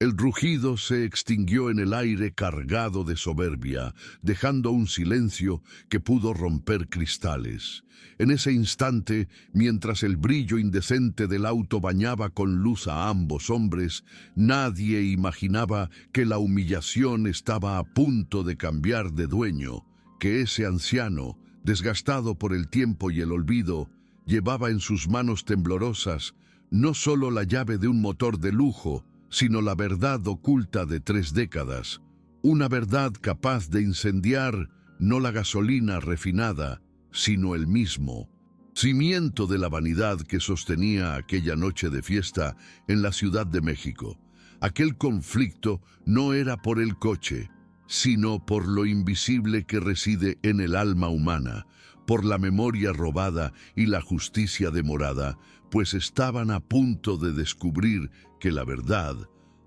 El rugido se extinguió en el aire cargado de soberbia, dejando un silencio que pudo romper cristales. En ese instante, mientras el brillo indecente del auto bañaba con luz a ambos hombres, nadie imaginaba que la humillación estaba a punto de cambiar de dueño, que ese anciano, desgastado por el tiempo y el olvido, llevaba en sus manos temblorosas no solo la llave de un motor de lujo, sino la verdad oculta de 3 décadas, una verdad capaz de incendiar no la gasolina refinada, sino el mismo cimiento de la vanidad que sostenía aquella noche de fiesta en la Ciudad de México. Aquel conflicto no era por el coche, sino por lo invisible que reside en el alma humana, por la memoria robada y la justicia demorada, pues estaban a punto de descubrir que la verdad,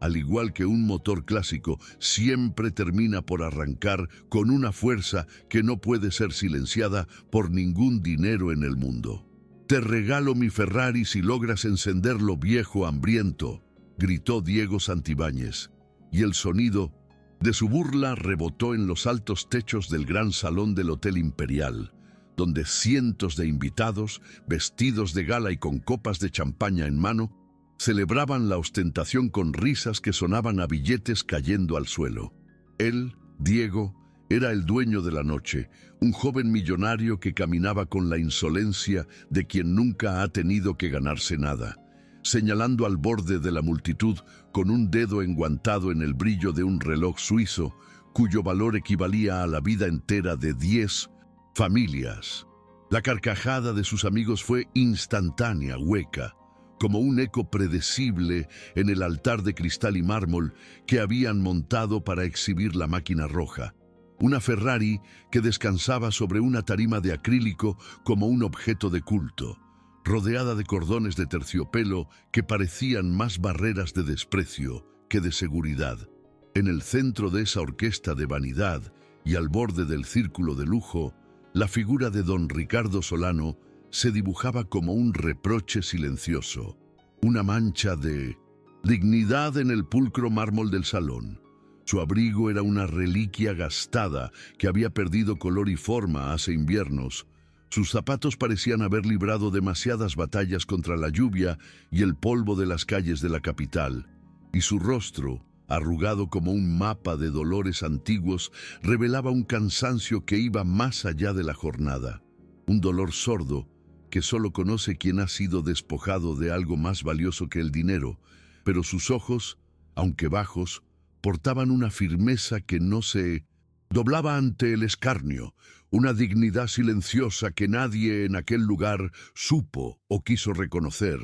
al igual que un motor clásico, siempre termina por arrancar con una fuerza que no puede ser silenciada por ningún dinero en el mundo. «Te regalo mi Ferrari si logras encenderlo, viejo hambriento», gritó Diego Santibáñez, y el sonido de su burla rebotó en los altos techos del gran salón del Hotel Imperial, donde cientos de invitados, vestidos de gala y con copas de champaña en mano, celebraban la ostentación con risas que sonaban a billetes cayendo al suelo. Él, Diego, era el dueño de la noche, un joven millonario que caminaba con la insolencia de quien nunca ha tenido que ganarse nada, señalando al borde de la multitud con un dedo enguantado en el brillo de un reloj suizo, cuyo valor equivalía a la vida entera de 10 familias. La carcajada de sus amigos fue instantánea, hueca, como un eco predecible en el altar de cristal y mármol que habían montado para exhibir la máquina roja. Una Ferrari que descansaba sobre una tarima de acrílico como un objeto de culto, rodeada de cordones de terciopelo que parecían más barreras de desprecio que de seguridad. En el centro de esa orquesta de vanidad y al borde del círculo de lujo, la figura de don Ricardo Solano se dibujaba como un reproche silencioso, una mancha de dignidad en el pulcro mármol del salón. Su abrigo era una reliquia gastada que había perdido color y forma hace inviernos. Sus zapatos parecían haber librado demasiadas batallas contra la lluvia y el polvo de las calles de la capital, y su rostro, arrugado como un mapa de dolores antiguos, revelaba un cansancio que iba más allá de la jornada, un dolor sordo que solo conoce quien ha sido despojado de algo más valioso que el dinero, pero sus ojos, aunque bajos, portaban una firmeza que no se doblaba ante el escarnio, una dignidad silenciosa que nadie en aquel lugar supo o quiso reconocer,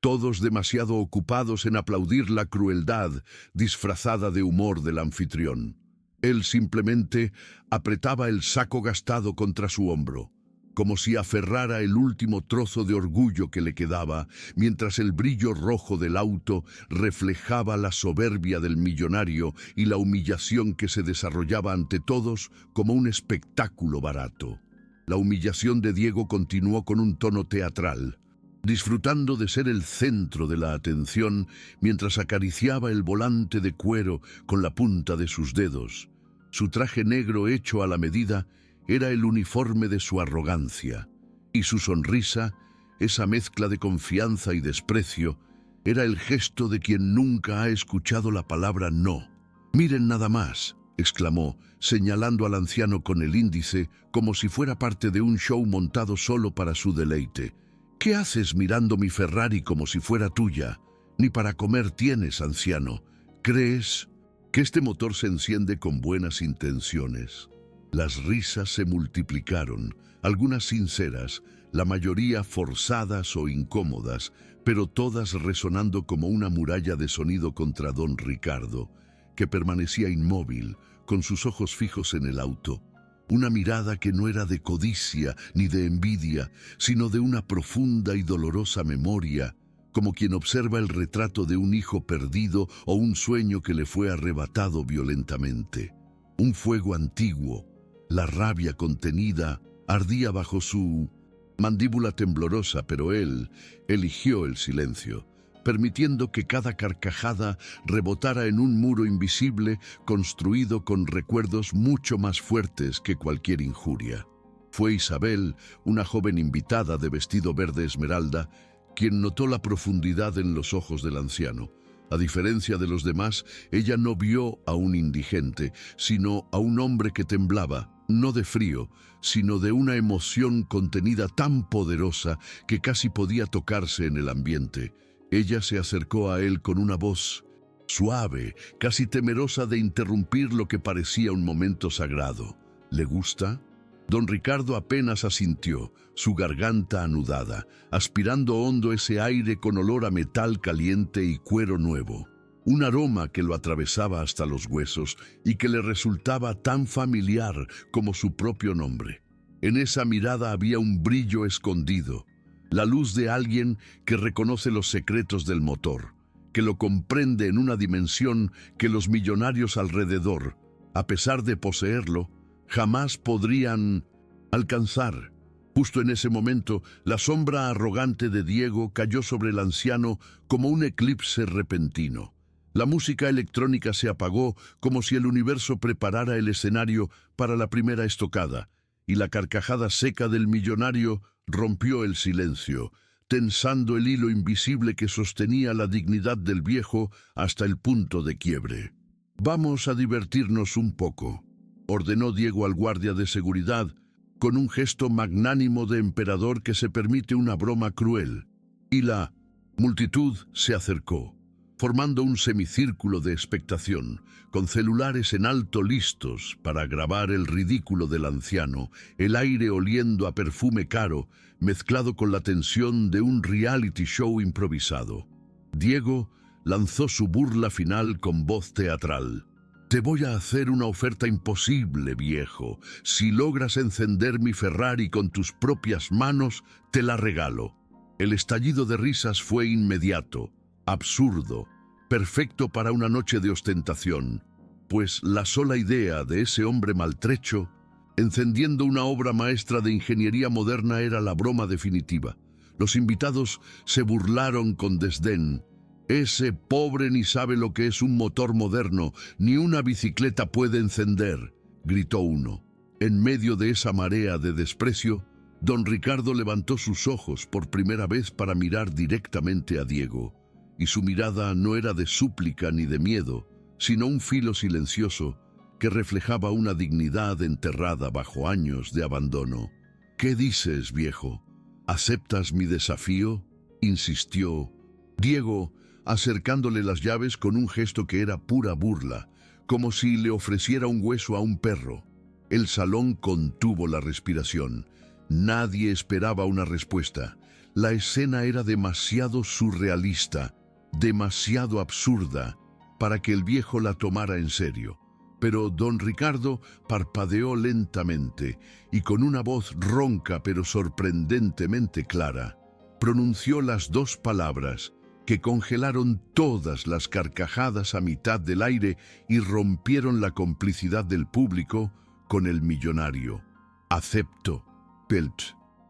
todos demasiado ocupados en aplaudir la crueldad disfrazada de humor del anfitrión. Él simplemente apretaba el saco gastado contra su hombro, como si aferrara el último trozo de orgullo que le quedaba, mientras el brillo rojo del auto reflejaba la soberbia del millonario y la humillación que se desarrollaba ante todos como un espectáculo barato. La humillación de Diego continuó con un tono teatral, disfrutando de ser el centro de la atención mientras acariciaba el volante de cuero con la punta de sus dedos. Su traje negro hecho a la medida era el uniforme de su arrogancia, y su sonrisa, esa mezcla de confianza y desprecio, era el gesto de quien nunca ha escuchado la palabra no. «Miren nada más», exclamó, señalando al anciano con el índice como si fuera parte de un show montado solo para su deleite. «¿Qué haces mirando mi Ferrari como si fuera tuya? Ni para comer tienes, anciano. ¿Crees que este motor se enciende con buenas intenciones?» Las risas se multiplicaron, algunas sinceras, la mayoría forzadas o incómodas, pero todas resonando como una muralla de sonido contra don Ricardo, que permanecía inmóvil, con sus ojos fijos en el auto. Una mirada que no era de codicia ni de envidia, sino de una profunda y dolorosa memoria, como quien observa el retrato de un hijo perdido o un sueño que le fue arrebatado violentamente. Un fuego antiguo, la rabia contenida, ardía bajo su mandíbula temblorosa, pero él eligió el silencio. permitiendo que cada carcajada rebotara en un muro invisible construido con recuerdos mucho más fuertes que cualquier injuria. Fue Isabel, una joven invitada de vestido verde esmeralda, quien notó la profundidad en los ojos del anciano. A diferencia de los demás, ella no vio a un indigente, sino a un hombre que temblaba, no de frío, sino de una emoción contenida tan poderosa que casi podía tocarse en el ambiente. Ella se acercó a él con una voz suave, casi temerosa de interrumpir lo que parecía un momento sagrado. ¿Le gusta? Don Ricardo apenas asintió, su garganta anudada, aspirando hondo ese aire con olor a metal caliente y cuero nuevo. Un aroma que lo atravesaba hasta los huesos y que le resultaba tan familiar como su propio nombre. En esa mirada había un brillo escondido, la luz de alguien que reconoce los secretos del motor, que lo comprende en una dimensión que los millonarios alrededor, a pesar de poseerlo, jamás podrían alcanzar. Justo en ese momento, la sombra arrogante de Diego cayó sobre el anciano como un eclipse repentino. La música electrónica se apagó como si el universo preparara el escenario para la primera estocada, y la carcajada seca del millonario rompió el silencio, tensando el hilo invisible que sostenía la dignidad del viejo hasta el punto de quiebre. «Vamos a divertirnos un poco», ordenó Diego al guardia de seguridad, con un gesto magnánimo de emperador que se permite una broma cruel. Y la multitud se acercó, formando un semicírculo de expectación, con celulares en alto listos para grabar el ridículo del anciano, el aire oliendo a perfume caro, mezclado con la tensión de un reality show improvisado. Diego lanzó su burla final con voz teatral. «Te voy a hacer una oferta imposible, viejo. Si logras encender mi Ferrari con tus propias manos, te la regalo». El estallido de risas fue inmediato, absurdo, perfecto para una noche de ostentación, pues la sola idea de ese hombre maltrecho, encendiendo una obra maestra de ingeniería moderna, era la broma definitiva. Los invitados se burlaron con desdén. «Ese pobre ni sabe lo que es un motor moderno, ni una bicicleta puede encender», gritó uno. En medio de esa marea de desprecio, don Ricardo levantó sus ojos por primera vez para mirar directamente a Diego, y su mirada no era de súplica ni de miedo, sino un filo silencioso que reflejaba una dignidad enterrada bajo años de abandono. «¿Qué dices, viejo? ¿Aceptas mi desafío?», insistió Diego, acercándole las llaves con un gesto que era pura burla, como si le ofreciera un hueso a un perro. El salón contuvo la respiración. Nadie esperaba una respuesta. La escena era demasiado surrealista, demasiado absurda, para que el viejo la tomara en serio. Pero don Ricardo parpadeó lentamente y con una voz ronca pero sorprendentemente clara, pronunció las dos palabras que congelaron todas las carcajadas a mitad del aire y rompieron la complicidad del público con el millonario. «Acepto, Pelt».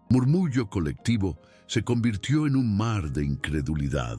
Murmullo colectivo se convirtió en un mar de incredulidad.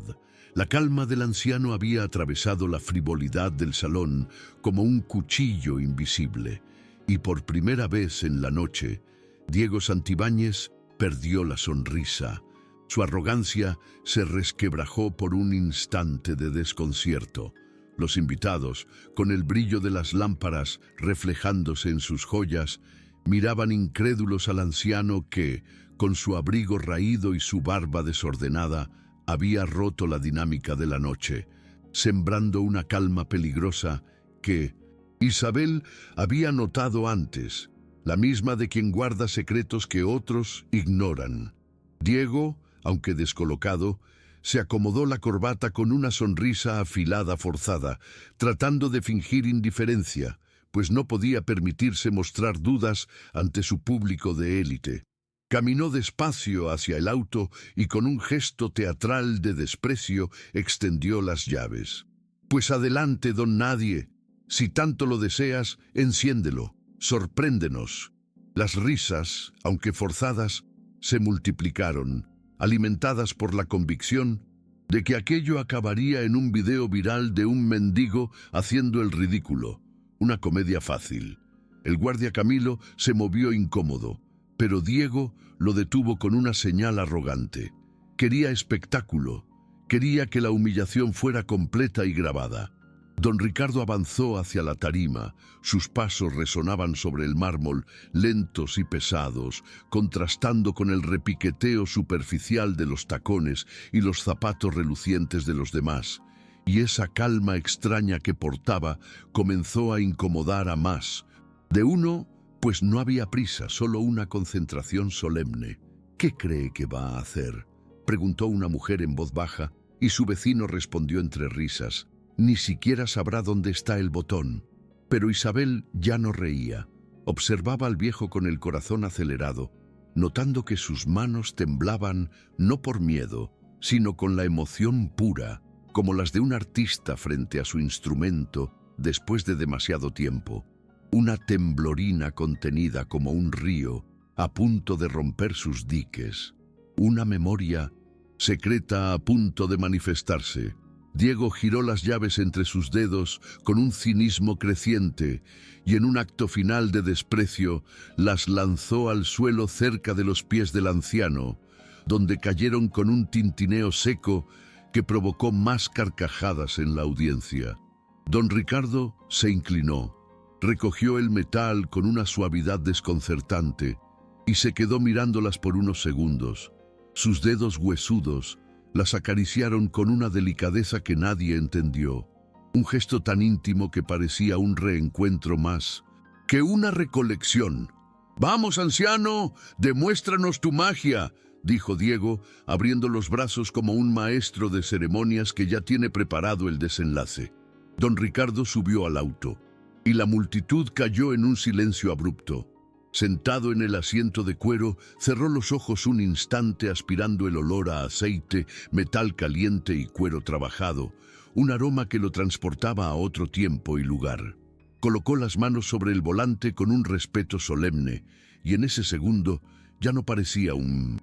La calma del anciano había atravesado la frivolidad del salón como un cuchillo invisible, y por primera vez en la noche, Diego Santibáñez perdió la sonrisa. Su arrogancia se resquebrajó por un instante de desconcierto. Los invitados, con el brillo de las lámparas reflejándose en sus joyas, miraban incrédulos al anciano que, con su abrigo raído y su barba desordenada, había roto la dinámica de la noche, sembrando una calma peligrosa que Isabel había notado antes, la misma de quien guarda secretos que otros ignoran. Diego, aunque descolocado, se acomodó la corbata con una sonrisa afilada forzada, tratando de fingir indiferencia, pues no podía permitirse mostrar dudas ante su público de élite. Caminó despacio hacia el auto y con un gesto teatral de desprecio extendió las llaves. «Pues adelante, don Nadie. Si tanto lo deseas, enciéndelo. Sorpréndenos». Las risas, aunque forzadas, se multiplicaron, alimentadas por la convicción de que aquello acabaría en un video viral de un mendigo haciendo el ridículo, una comedia fácil. El guardia Camilo se movió incómodo, pero Diego lo detuvo con una señal arrogante. Quería espectáculo, quería que la humillación fuera completa y grabada. Don Ricardo avanzó hacia la tarima, sus pasos resonaban sobre el mármol, lentos y pesados, contrastando con el repiqueteo superficial de los tacones y los zapatos relucientes de los demás, y esa calma extraña que portaba comenzó a incomodar a más. De uno, pues no había prisa, solo una concentración solemne. ¿Qué cree que va a hacer?, preguntó una mujer en voz baja, y su vecino respondió entre risas. Ni siquiera sabrá dónde está el botón. Pero Isabel ya no reía. Observaba al viejo con el corazón acelerado, notando que sus manos temblaban no por miedo, sino con la emoción pura, como las de un artista frente a su instrumento después de demasiado tiempo. Una temblorina contenida como un río, a punto de romper sus diques. Una memoria secreta a punto de manifestarse. Diego giró las llaves entre sus dedos con un cinismo creciente y en un acto final de desprecio las lanzó al suelo cerca de los pies del anciano, donde cayeron con un tintineo seco que provocó más carcajadas en la audiencia. Don Ricardo se inclinó, recogió el metal con una suavidad desconcertante y se quedó mirándolas por unos segundos. Sus dedos huesudos las acariciaron con una delicadeza que nadie entendió, un gesto tan íntimo que parecía un reencuentro más que una recolección. «Vamos, anciano, demuéstranos tu magia», dijo Diego, abriendo los brazos como un maestro de ceremonias que ya tiene preparado el desenlace. Don Ricardo subió al auto, y la multitud cayó en un silencio abrupto. Sentado en el asiento de cuero, cerró los ojos un instante aspirando el olor a aceite, metal caliente y cuero trabajado, un aroma que lo transportaba a otro tiempo y lugar. Colocó las manos sobre el volante con un respeto solemne, y en ese segundo ya no parecía un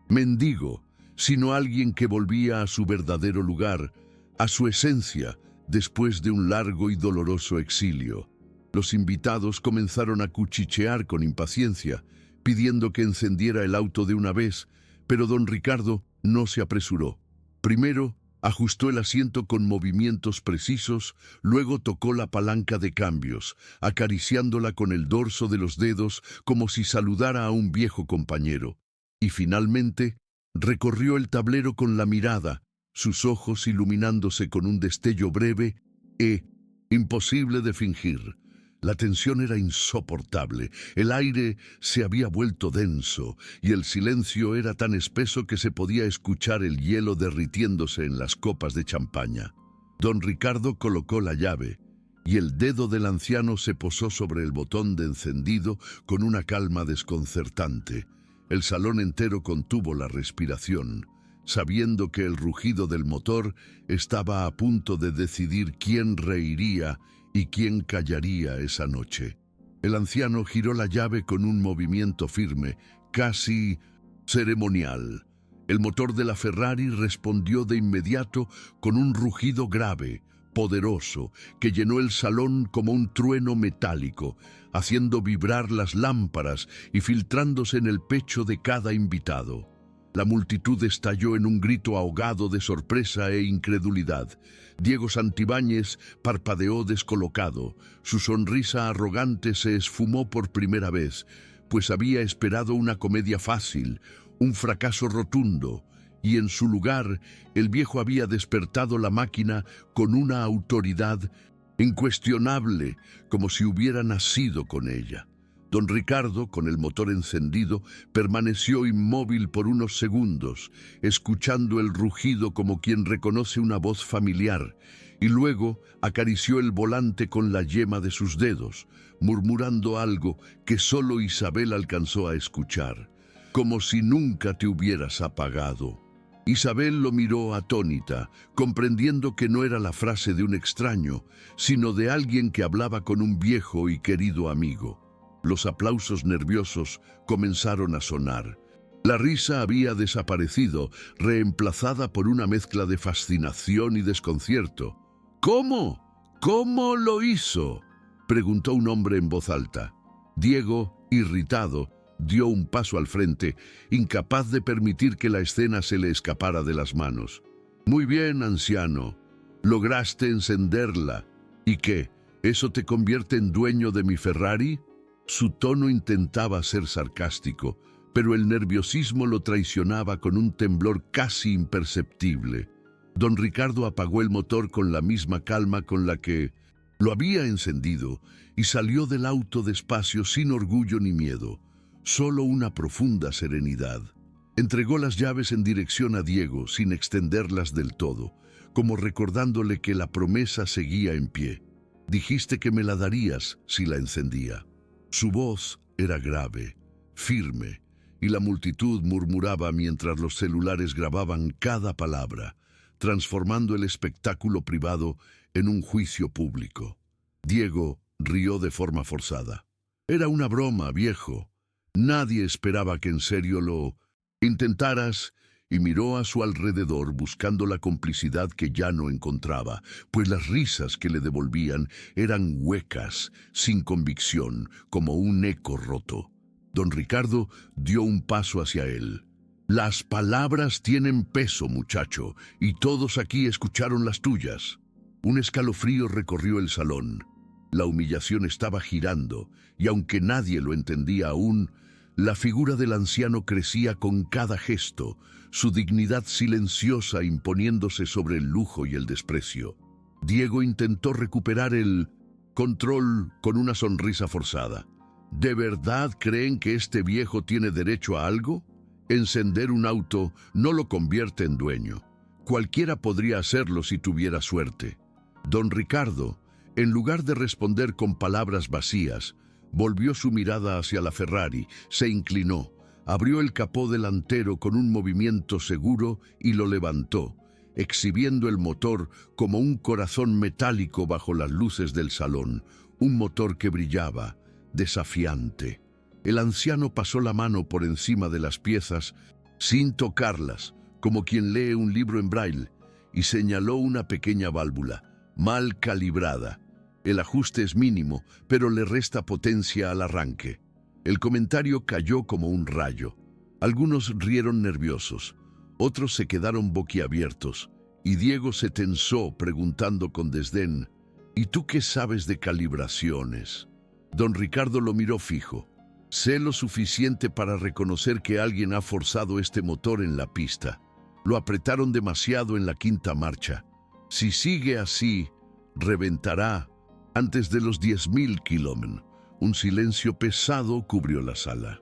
mendigo, sino alguien que volvía a su verdadero lugar, a su esencia, después de un largo y doloroso exilio. Los invitados comenzaron a cuchichear con impaciencia, pidiendo que encendiera el auto de una vez, pero don Ricardo no se apresuró. Primero, ajustó el asiento con movimientos precisos, luego tocó la palanca de cambios, acariciándola con el dorso de los dedos como si saludara a un viejo compañero. Y finalmente, recorrió el tablero con la mirada, sus ojos iluminándose con un destello breve e imposible de fingir. La tensión era insoportable, el aire se había vuelto denso y el silencio era tan espeso que se podía escuchar el hielo derritiéndose en las copas de champaña. Don Ricardo colocó la llave y el dedo del anciano se posó sobre el botón de encendido con una calma desconcertante. El salón entero contuvo la respiración, sabiendo que el rugido del motor estaba a punto de decidir quién reiría y quién callaría esa noche. El anciano giró la llave con un movimiento firme, casi ceremonial. El motor de la Ferrari respondió de inmediato con un rugido grave, poderoso, que llenó el salón como un trueno metálico, haciendo vibrar las lámparas y filtrándose en el pecho de cada invitado. La multitud estalló en un grito ahogado de sorpresa e incredulidad. Diego Santibáñez parpadeó descolocado. Su sonrisa arrogante se esfumó por primera vez, pues había esperado una comedia fácil, un fracaso rotundo, y en su lugar el viejo había despertado la máquina con una autoridad incuestionable, como si hubiera nacido con ella. Don Ricardo, con el motor encendido, permaneció inmóvil por unos segundos, escuchando el rugido como quien reconoce una voz familiar, y luego acarició el volante con la yema de sus dedos, murmurando algo que solo Isabel alcanzó a escuchar, como si nunca te hubieras apagado. Isabel lo miró atónita, comprendiendo que no era la frase de un extraño, sino de alguien que hablaba con un viejo y querido amigo. Los aplausos nerviosos comenzaron a sonar. La risa había desaparecido, reemplazada por una mezcla de fascinación y desconcierto. «¿Cómo? ¿Cómo lo hizo?», preguntó un hombre en voz alta. Diego, irritado, dio un paso al frente, incapaz de permitir que la escena se le escapara de las manos. «Muy bien, anciano. Lograste encenderla. ¿Y qué? ¿Eso te convierte en dueño de mi Ferrari?». Su tono intentaba ser sarcástico, pero el nerviosismo lo traicionaba con un temblor casi imperceptible. Don Ricardo apagó el motor con la misma calma con la que lo había encendido y salió del auto despacio sin orgullo ni miedo, solo una profunda serenidad. Entregó las llaves en dirección a Diego sin extenderlas del todo, como recordándole que la promesa seguía en pie. «Dijiste que me la darías si la encendía». Su voz era grave, firme, y la multitud murmuraba mientras los celulares grababan cada palabra, transformando el espectáculo privado en un juicio público. Diego rió de forma forzada. «Era una broma, viejo. Nadie esperaba que en serio lo intentaras», y miró a su alrededor buscando la complicidad que ya no encontraba, pues las risas que le devolvían eran huecas, sin convicción, como un eco roto. Don Ricardo dio un paso hacia él. «Las palabras tienen peso, muchacho, y todos aquí escucharon las tuyas». Un escalofrío recorrió el salón. La humillación estaba girando, y aunque nadie lo entendía aún, la figura del anciano crecía con cada gesto, su dignidad silenciosa imponiéndose sobre el lujo y el desprecio. Diego intentó recuperar el control con una sonrisa forzada. «¿De verdad creen que este viejo tiene derecho a algo? Encender un auto no lo convierte en dueño. Cualquiera podría hacerlo si tuviera suerte». Don Ricardo, en lugar de responder con palabras vacías, volvió su mirada hacia la Ferrari, se inclinó, abrió el capó delantero con un movimiento seguro y lo levantó, exhibiendo el motor como un corazón metálico bajo las luces del salón, un motor que brillaba, desafiante. El anciano pasó la mano por encima de las piezas, sin tocarlas, como quien lee un libro en braille, y señaló una pequeña válvula, mal calibrada. El ajuste es mínimo, pero le resta potencia al arranque. El comentario cayó como un rayo. Algunos rieron nerviosos, otros se quedaron boquiabiertos, y Diego se tensó preguntando con desdén: «¿Y tú qué sabes de calibraciones?». Don Ricardo lo miró fijo. «Sé lo suficiente para reconocer que alguien ha forzado este motor en la pista. Lo apretaron demasiado en la quinta marcha. Si sigue así, reventará antes de los 10.000 kilómetros». Un silencio pesado cubrió la sala.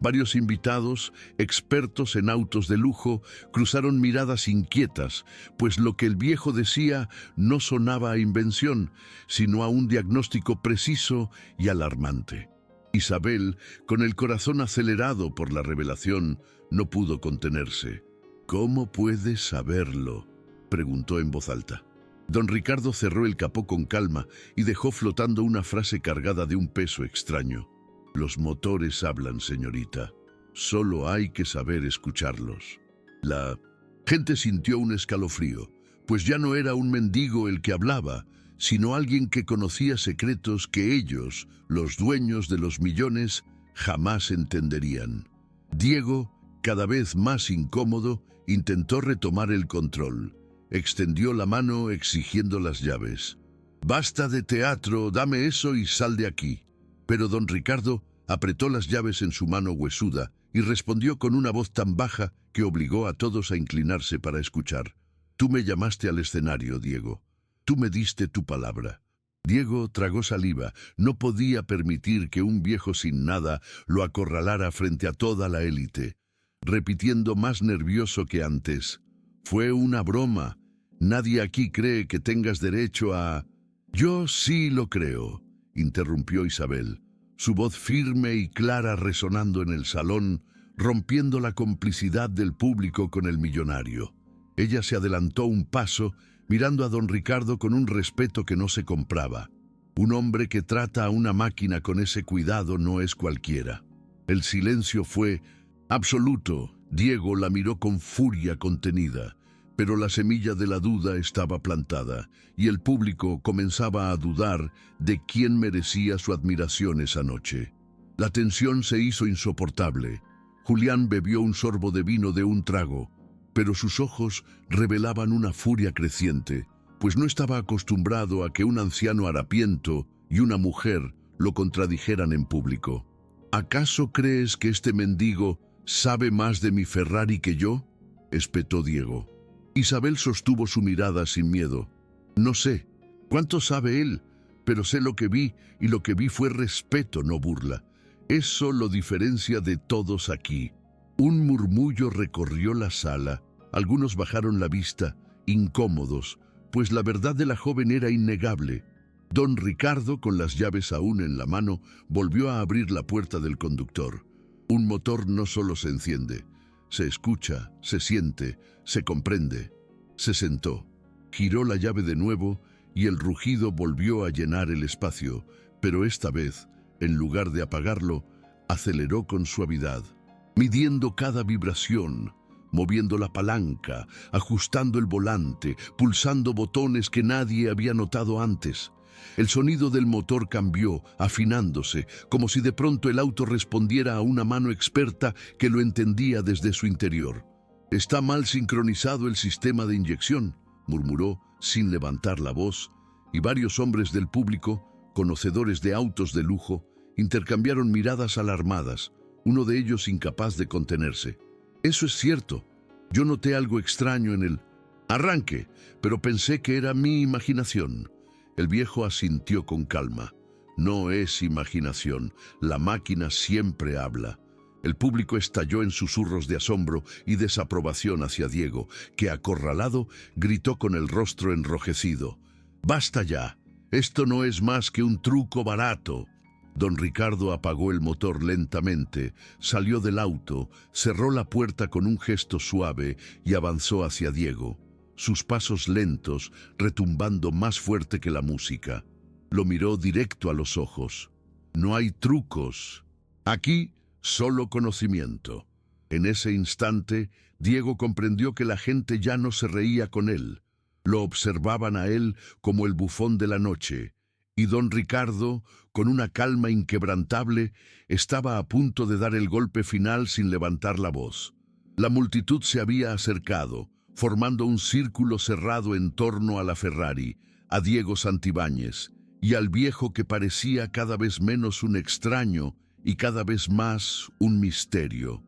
Varios invitados, expertos en autos de lujo, cruzaron miradas inquietas, pues lo que el viejo decía no sonaba a invención, sino a un diagnóstico preciso y alarmante. Isabel, con el corazón acelerado por la revelación, no pudo contenerse. «¿Cómo puedes saberlo?», preguntó en voz alta. Don Ricardo cerró el capó con calma y dejó flotando una frase cargada de un peso extraño. «Los motores hablan, señorita. Solo hay que saber escucharlos». La gente sintió un escalofrío, pues ya no era un mendigo el que hablaba, sino alguien que conocía secretos que ellos, los dueños de los millones, jamás entenderían. Diego, cada vez más incómodo, intentó retomar el control. Extendió la mano exigiendo las llaves. «Basta de teatro, dame eso y sal de aquí». Pero don Ricardo apretó las llaves en su mano huesuda y respondió con una voz tan baja que obligó a todos a inclinarse para escuchar. «Tú me llamaste al escenario, Diego. Tú me diste tu palabra». Diego tragó saliva. No podía permitir que un viejo sin nada lo acorralara frente a toda la élite, repitiendo más nervioso que antes: «Fue una broma. Nadie aquí cree que tengas derecho a...». «Yo sí lo creo», interrumpió Isabel, su voz firme y clara resonando en el salón, rompiendo la complicidad del público con el millonario. Ella se adelantó un paso, mirando a don Ricardo con un respeto que no se compraba. Un hombre que trata a una máquina con ese cuidado no es cualquiera. El silencio fue Absoluto. Diego la miró con furia contenida, pero la semilla de la duda estaba plantada, y el público comenzaba a dudar de quién merecía su admiración esa noche. La tensión se hizo insoportable. Julián bebió un sorbo de vino de un trago, pero sus ojos revelaban una furia creciente, pues no estaba acostumbrado a que un anciano harapiento y una mujer lo contradijeran en público. ¿Acaso crees que este mendigo sabe más de mi Ferrari que yo?, espetó Diego. Isabel sostuvo su mirada sin miedo. No sé. ¿Cuánto sabe él? Pero sé lo que vi, y lo que vi fue respeto, no burla. Eso lo diferencia de todos aquí. Un murmullo recorrió la sala. Algunos bajaron la vista, incómodos, pues la verdad de la joven era innegable. Don Ricardo, con las llaves aún en la mano, volvió a abrir la puerta del conductor. Un motor no solo se enciende, se escucha, se siente, se comprende. Se sentó, giró la llave de nuevo y el rugido volvió a llenar el espacio, pero esta vez, en lugar de apagarlo, aceleró con suavidad, midiendo cada vibración, moviendo la palanca, ajustando el volante, pulsando botones que nadie había notado antes. El sonido del motor cambió, afinándose, como si de pronto el auto respondiera a una mano experta que lo entendía desde su interior. «Está mal sincronizado el sistema de inyección», murmuró, sin levantar la voz, y varios hombres del público, conocedores de autos de lujo, intercambiaron miradas alarmadas, uno de ellos incapaz de contenerse. «Eso es cierto. Yo noté algo extraño en el arranque, pero pensé que era mi imaginación». El viejo asintió con calma. «No es imaginación. La máquina siempre habla». El público estalló en susurros de asombro y desaprobación hacia Diego, que, acorralado, gritó con el rostro enrojecido: «¡Basta ya! Esto no es más que un truco barato». Don Ricardo apagó el motor lentamente, salió del auto, cerró la puerta con un gesto suave y avanzó hacia Diego, sus pasos lentos, retumbando más fuerte que la música. Lo miró directo a los ojos. «No hay trucos. Aquí, solo conocimiento». En ese instante, Diego comprendió que la gente ya no se reía con él. Lo observaban a él como el bufón de la noche, y don Ricardo, con una calma inquebrantable, estaba a punto de dar el golpe final sin levantar la voz. La multitud se había acercado, formando un círculo cerrado en torno a la Ferrari, a Diego Santibáñez, y al viejo que parecía cada vez menos un extraño y cada vez más un misterio.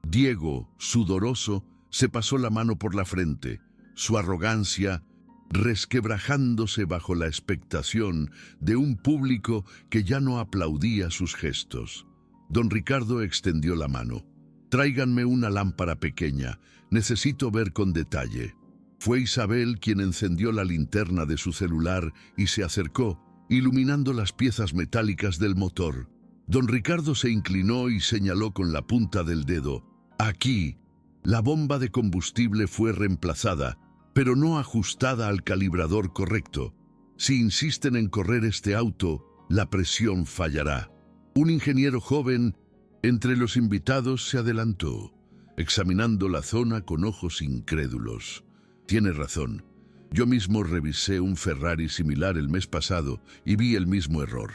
Diego, sudoroso, se pasó la mano por la frente, su arrogancia resquebrajándose bajo la expectación de un público que ya no aplaudía sus gestos. Don Ricardo extendió la mano. «Tráiganme una lámpara pequeña, necesito ver con detalle». Fue Isabel quien encendió la linterna de su celular y se acercó, iluminando las piezas metálicas del motor. Don Ricardo se inclinó y señaló con la punta del dedo: «Aquí». La bomba de combustible fue reemplazada, pero no ajustada al calibrador correcto. Si insisten en correr este auto, la presión fallará. Un ingeniero joven entre los invitados se adelantó, examinando la zona con ojos incrédulos. «Tiene razón. Yo mismo revisé un Ferrari similar el mes pasado y vi el mismo error».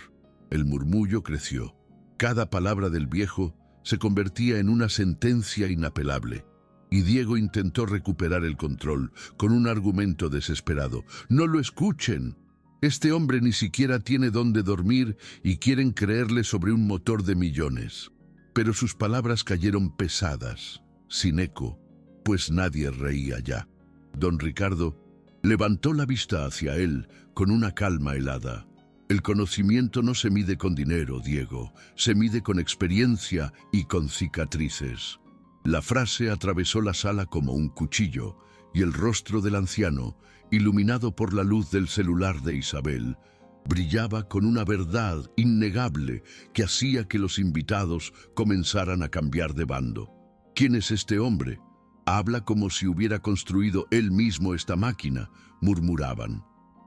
El murmullo creció. Cada palabra del viejo se convertía en una sentencia inapelable. Y Diego intentó recuperar el control con un argumento desesperado: «No lo escuchen. Este hombre ni siquiera tiene dónde dormir y quieren creerle sobre un motor de millones». Pero sus palabras cayeron pesadas, sin eco, pues nadie reía ya. Don Ricardo levantó la vista hacia él con una calma helada. «El conocimiento no se mide con dinero, Diego, se mide con experiencia y con cicatrices». La frase atravesó la sala como un cuchillo, y el rostro del anciano, iluminado por la luz del celular de Isabel, brillaba con una verdad innegable que hacía que los invitados comenzaran a cambiar de bando. «¿Quién es este hombre? Habla como si hubiera construido él mismo esta máquina», murmuraban.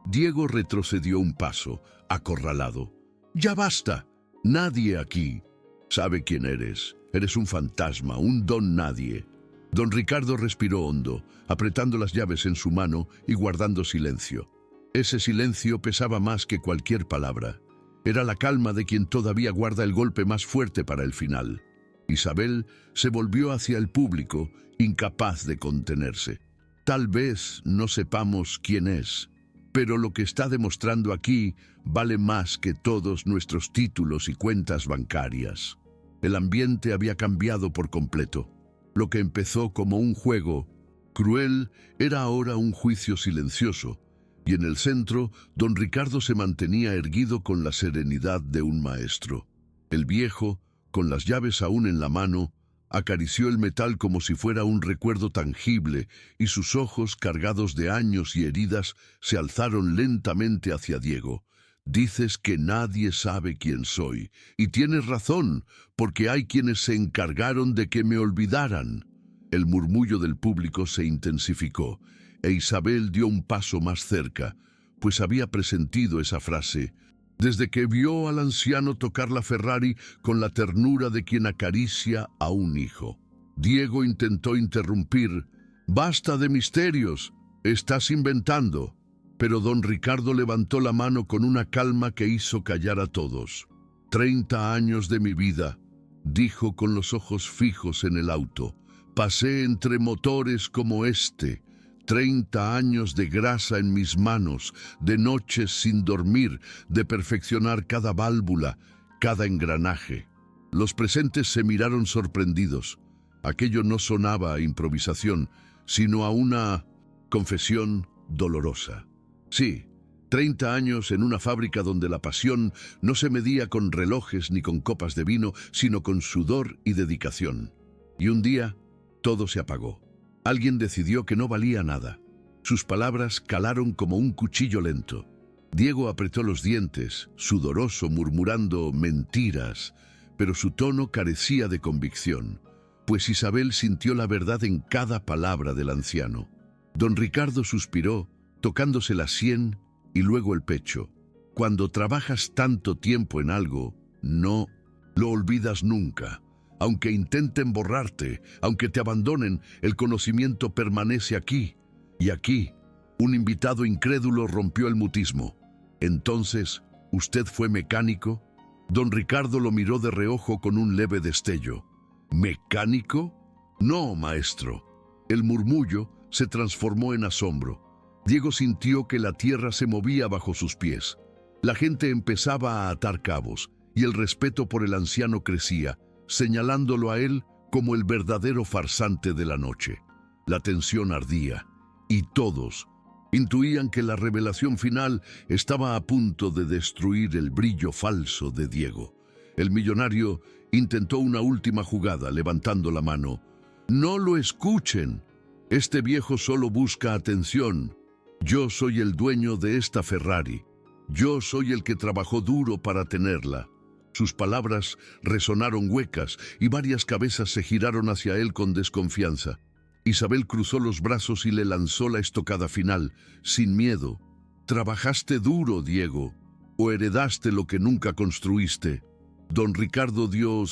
Diego retrocedió un paso, acorralado. «Ya basta. Nadie aquí». Sabe quién eres. Eres un fantasma, un don nadie. Don Ricardo respiró hondo, apretando las llaves en su mano y guardando silencio. Ese silencio pesaba más que cualquier palabra. Era la calma de quien todavía guarda el golpe más fuerte para el final. Isabel se volvió hacia el público, incapaz de contenerse. Tal vez no sepamos quién es, pero lo que está demostrando aquí vale más que todos nuestros títulos y cuentas bancarias. El ambiente había cambiado por completo. Lo que empezó como un juego cruel era ahora un juicio silencioso, y en el centro, don Ricardo se mantenía erguido con la serenidad de un maestro. El viejo, con las llaves aún en la mano, acarició el metal como si fuera un recuerdo tangible, y sus ojos, cargados de años y heridas, se alzaron lentamente hacia Diego. Dices que nadie sabe quién soy, y tienes razón, porque hay quienes se encargaron de que me olvidaran. El murmullo del público se intensificó, e Isabel dio un paso más cerca, pues había presentido esa frase, desde que vio al anciano tocar la Ferrari con la ternura de quien acaricia a un hijo. Diego intentó interrumpir. «Basta de misterios, estás inventando». Pero don Ricardo levantó la mano con una calma que hizo callar a todos. 30 años de mi vida, dijo con los ojos fijos en el auto. Pasé entre motores como este. 30 años de grasa en mis manos, de noches sin dormir, de perfeccionar cada válvula, cada engranaje. Los presentes se miraron sorprendidos. Aquello no sonaba a improvisación, sino a una confesión dolorosa. Sí, 30 años en una fábrica donde la pasión no se medía con relojes ni con copas de vino, sino con sudor y dedicación. Y un día, todo se apagó. Alguien decidió que no valía nada. Sus palabras calaron como un cuchillo lento. Diego apretó los dientes, sudoroso, murmurando mentiras, pero su tono carecía de convicción, pues Isabel sintió la verdad en cada palabra del anciano. Don Ricardo suspiró, tocándose la sien y luego el pecho. Cuando trabajas tanto tiempo en algo, no lo olvidas nunca. Aunque intenten borrarte, aunque te abandonen, el conocimiento permanece aquí. Y aquí, un invitado incrédulo rompió el mutismo. Entonces, ¿usted fue mecánico? Don Ricardo lo miró de reojo con un leve destello. ¿Mecánico? No, maestro. El murmullo se transformó en asombro. Diego sintió que la tierra se movía bajo sus pies. La gente empezaba a atar cabos, y el respeto por el anciano crecía, señalándolo a él como el verdadero farsante de la noche. La tensión ardía, y todos intuían que la revelación final estaba a punto de destruir el brillo falso de Diego. El millonario intentó una última jugada, levantando la mano. «No lo escuchen. Este viejo solo busca atención. Yo soy el dueño de esta Ferrari. Yo soy el que trabajó duro para tenerla». Sus palabras resonaron huecas y varias cabezas se giraron hacia él con desconfianza. Isabel cruzó los brazos y le lanzó la estocada final, sin miedo. «¿Trabajaste duro, Diego, o heredaste lo que nunca construiste?» Don Ricardo dio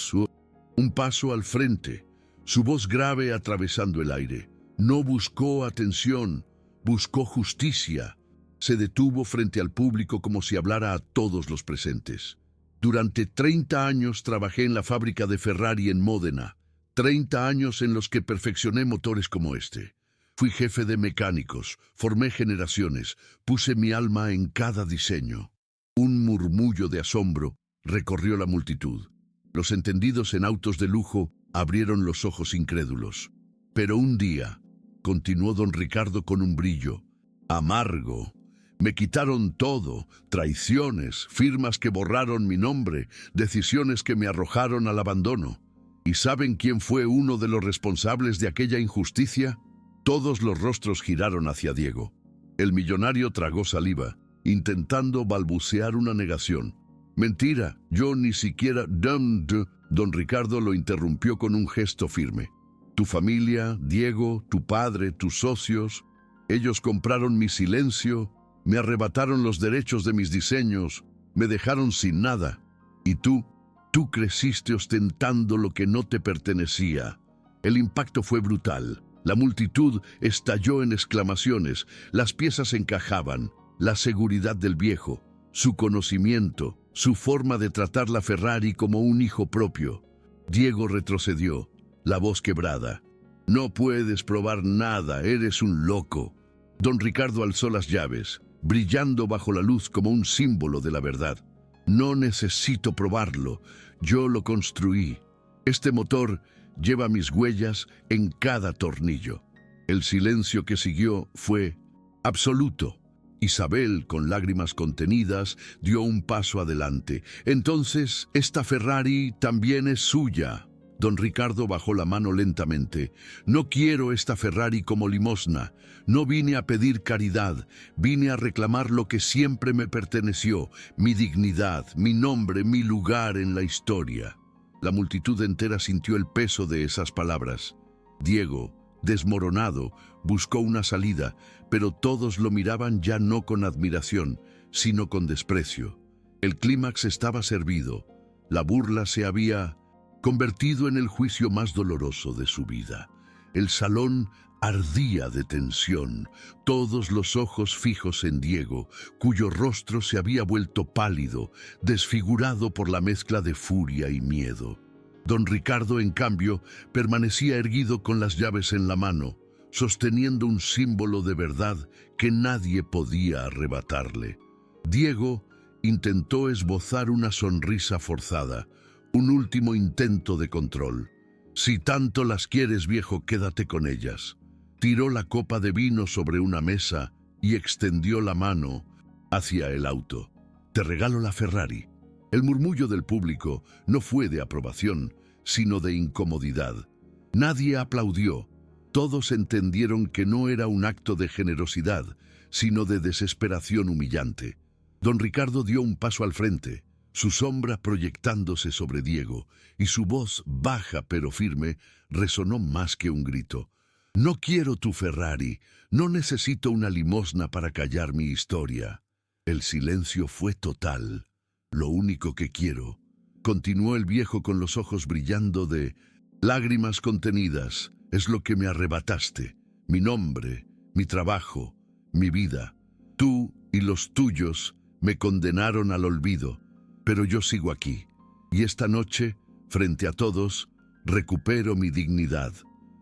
un paso al frente, su voz grave atravesando el aire. No buscó atención, buscó justicia. Se detuvo frente al público como si hablara a todos los presentes. «Durante 30 años trabajé en la fábrica de Ferrari en Módena. 30 años en los que perfeccioné motores como este. Fui jefe de mecánicos, formé generaciones, puse mi alma en cada diseño». Un murmullo de asombro recorrió la multitud. Los entendidos en autos de lujo abrieron los ojos incrédulos. «Pero un día», continuó don Ricardo con un brillo amargo, «me quitaron todo, traiciones, firmas que borraron mi nombre, decisiones que me arrojaron al abandono. ¿Y saben quién fue uno de los responsables de aquella injusticia?» Todos los rostros giraron hacia Diego. El millonario tragó saliva, intentando balbucear una negación. «Mentira, yo ni siquiera...» Don Ricardo lo interrumpió con un gesto firme. «Tu familia, Diego, tu padre, tus socios, ellos compraron mi silencio, me arrebataron los derechos de mis diseños, me dejaron sin nada. Y tú Tú creciste ostentando lo que no te pertenecía. El impacto fue brutal. La multitud estalló en exclamaciones. Las piezas encajaban. La seguridad del viejo, su conocimiento, su forma de tratar la Ferrari como un hijo propio. Diego retrocedió, la voz quebrada. No puedes probar nada, eres un loco. Don Ricardo alzó las llaves, brillando bajo la luz como un símbolo de la verdad. No necesito probarlo, yo lo construí. Este motor lleva mis huellas en cada tornillo. El silencio que siguió fue absoluto. Isabel, con lágrimas contenidas, dio un paso adelante. Entonces, esta Ferrari también es suya. Don Ricardo bajó la mano lentamente. No quiero esta Ferrari como limosna. No vine a pedir caridad. Vine a reclamar lo que siempre me perteneció. Mi dignidad, mi nombre, mi lugar en la historia. La multitud entera sintió el peso de esas palabras. Diego, desmoronado, buscó una salida, pero todos lo miraban ya no con admiración, sino con desprecio. El clímax estaba servido. La burla se había convertido en el juicio más doloroso de su vida. El salón ardía de tensión, todos los ojos fijos en Diego, cuyo rostro se había vuelto pálido, desfigurado por la mezcla de furia y miedo. Don Ricardo, en cambio, permanecía erguido con las llaves en la mano, sosteniendo un símbolo de verdad que nadie podía arrebatarle. Diego intentó esbozar una sonrisa forzada, un último intento de control. Si tanto las quieres, viejo, quédate con ellas. Tiró la copa de vino sobre una mesa y extendió la mano hacia el auto. Te regalo la Ferrari. El murmullo del público no fue de aprobación, sino de incomodidad. Nadie aplaudió. Todos entendieron que no era un acto de generosidad, sino de desesperación humillante. Don Ricardo dio un paso al frente, su sombra proyectándose sobre Diego, y su voz, baja pero firme, resonó más que un grito. No quiero tu Ferrari, no necesito una limosna para callar mi historia. El silencio fue total. Lo único que quiero, continuó el viejo con los ojos brillando de lágrimas contenidas, es lo que me arrebataste, mi nombre, mi trabajo, mi vida. Tú y los tuyos me condenaron al olvido, pero yo sigo aquí, y esta noche, frente a todos, recupero mi dignidad.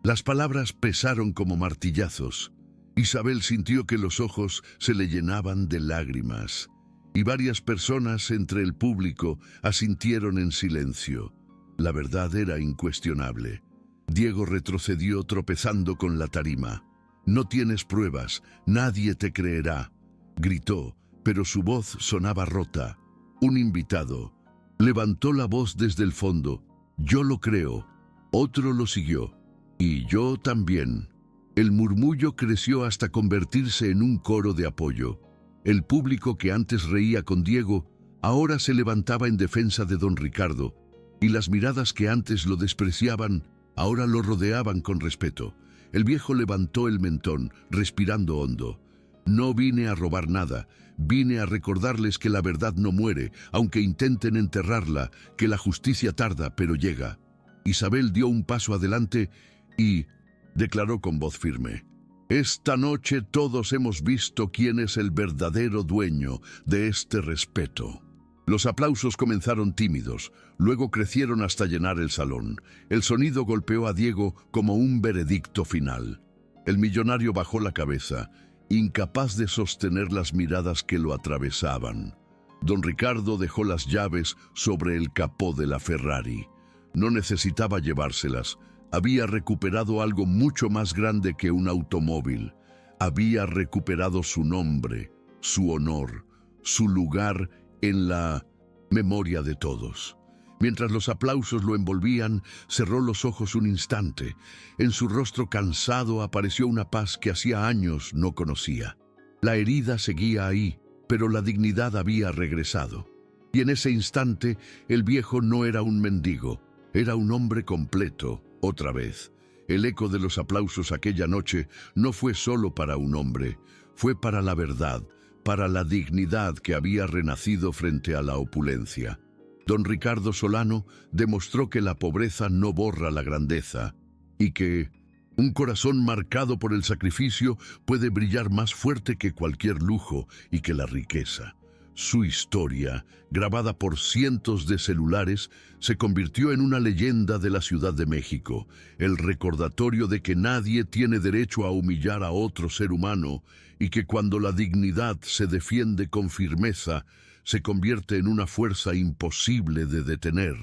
Las palabras pesaron como martillazos. Isabel sintió que los ojos se le llenaban de lágrimas, y varias personas entre el público asintieron en silencio. La verdad era incuestionable. Diego retrocedió tropezando con la tarima. No tienes pruebas, nadie te creerá, gritó, pero su voz sonaba rota. Un invitado levantó la voz desde el fondo. Yo lo creo. Otro lo siguió. Y yo también. El murmullo creció hasta convertirse en un coro de apoyo. El público que antes reía con Diego, ahora se levantaba en defensa de don Ricardo, y las miradas que antes lo despreciaban, ahora lo rodeaban con respeto. El viejo levantó el mentón, respirando hondo. No vine a robar nada, vine a recordarles que la verdad no muere, aunque intenten enterrarla, que la justicia tarda, pero llega. Isabel dio un paso adelante y declaró con voz firme: esta noche todos hemos visto quién es el verdadero dueño de este respeto. Los aplausos comenzaron tímidos, luego crecieron hasta llenar el salón. El sonido golpeó a Diego como un veredicto final. El millonario bajó la cabeza, incapaz de sostener las miradas que lo atravesaban. Don Ricardo dejó las llaves sobre el capó de la Ferrari. No necesitaba llevárselas. Había recuperado algo mucho más grande que un automóvil. Había recuperado su nombre, su honor, su lugar en la memoria de todos. Mientras los aplausos lo envolvían, cerró los ojos un instante. En su rostro cansado apareció una paz que hacía años no conocía. La herida seguía ahí, pero la dignidad había regresado. Y en ese instante, el viejo no era un mendigo, era un hombre completo. Otra vez, el eco de los aplausos aquella noche no fue solo para un hombre, fue para la verdad, para la dignidad que había renacido frente a la opulencia. Don Ricardo Solano demostró que la pobreza no borra la grandeza y que un corazón marcado por el sacrificio puede brillar más fuerte que cualquier lujo y que la riqueza. Su historia, grabada por cientos de celulares, se convirtió en una leyenda de la Ciudad de México, el recordatorio de que nadie tiene derecho a humillar a otro ser humano y que cuando la dignidad se defiende con firmeza, se convierte en una fuerza imposible de detener.